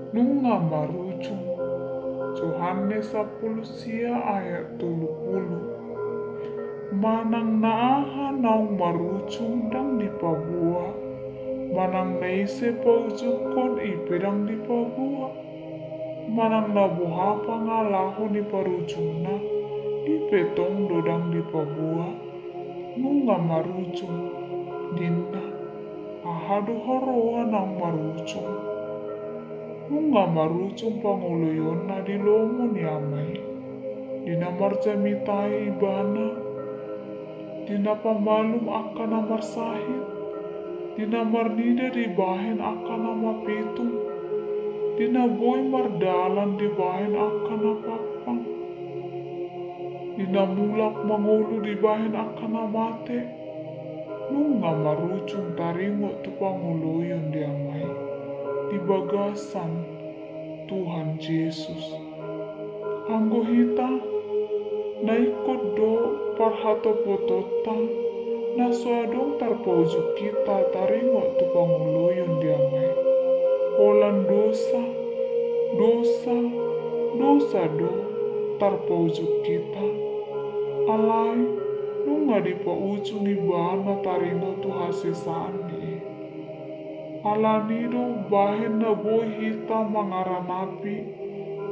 Nunga marucung Yohanes 10 sia ayat 30. Manang naaha naung marucung dang dipabua, manang naise paujukon ipedang dipabua, manang nabuhapa ngalahu ni parucungna ipetong dodang dipabua. Nunga marucung dinna ahadu horoa nang marucung. Nunga marucung panguluyonna di lomo ni amai, dina marjamitai ibana, dina pamalum akan namar sahid, dina marnida di bahen akan nama pitung, dina boy mardalan di bahen akan napapang, dina mulak mangulu di bahen akan namate. Nunga marucung taringo tu panguluyun di amai, di bagasan Tuhan Yesus. Anggo hita na ikut do parhato potota na suadong tarpaujuk kita taringo tu panguluyun di amai. Olan dosa do tarpaujuk kita. Alai nunga di paujung ibana taringo tu hasesani. Alanido bahen na boy hita mangaranapi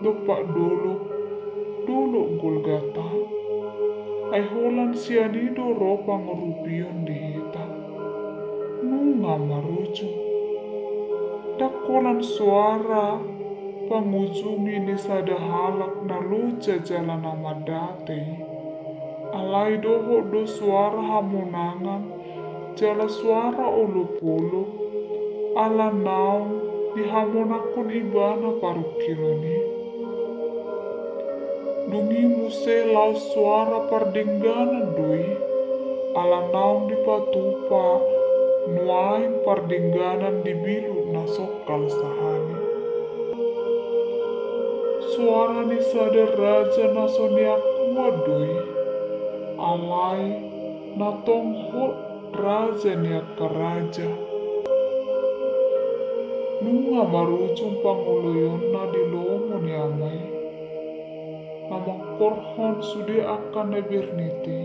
do pak dulu Golgata. Ay holan sianido ropa ngerupion di hita. Nunga marucung. Dakolan suara pangujungi ni sada halak na luca jalan amadate. Alai doho do suara hamunangan jala suara ulu-pulu. Ala naung dihamonakun ibana parukironi. Dungi muse lau suara pardingganan doi. Ala naung dipatupa nuain pardingganan dibilu nasokal sahani. Suara ni sadar raja nasonia doi. Alai natonghot raja niak raja. Nunga marucung panguluyun na di lomo ni amai. Nama korhon sude akan neberniti.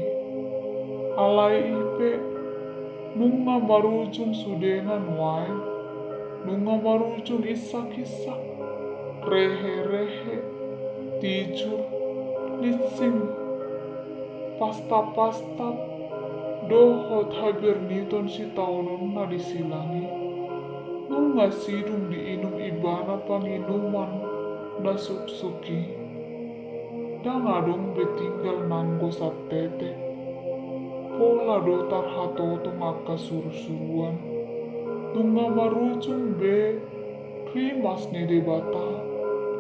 Alai ipe nunga marucung sudengan wai. Nunga marucung isak-isak. Rehe-rehe. Tijur. Litsing. Pasta-pasta. Dohot haberniton si taunon na disilangi. Nunga sidung diinum ibana panginuman na suksuki. Dangadong betinggal nanggo satete. Pola do tarhatotong akka surusuruan. Nunga marucung be rimas ni debata.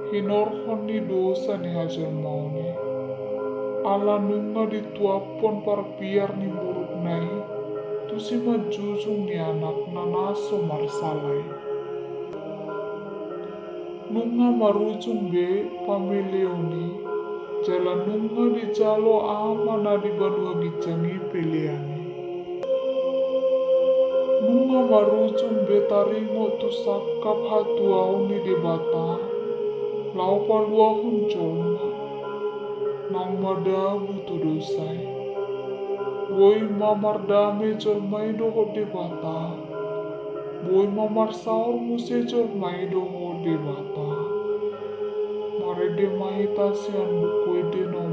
Hinorhon ni dosa ni hajar mauni. Ala nunga dituapon parpiar ni buruk nai. Tu si majujung ni anak na naso marsalay. Nunga marucung be pamilioni, jala nunga di jalo ama na di badua gicangi piliani. Nunga marucung be taringo tu sakap hatuau ni di bata, lau paluahun colma, nang madabu tu dosai. Boy mamar dame colmai doho di bata, boy mamar saur muse colmai doho di bata. Mare de mahita sian bukoi de no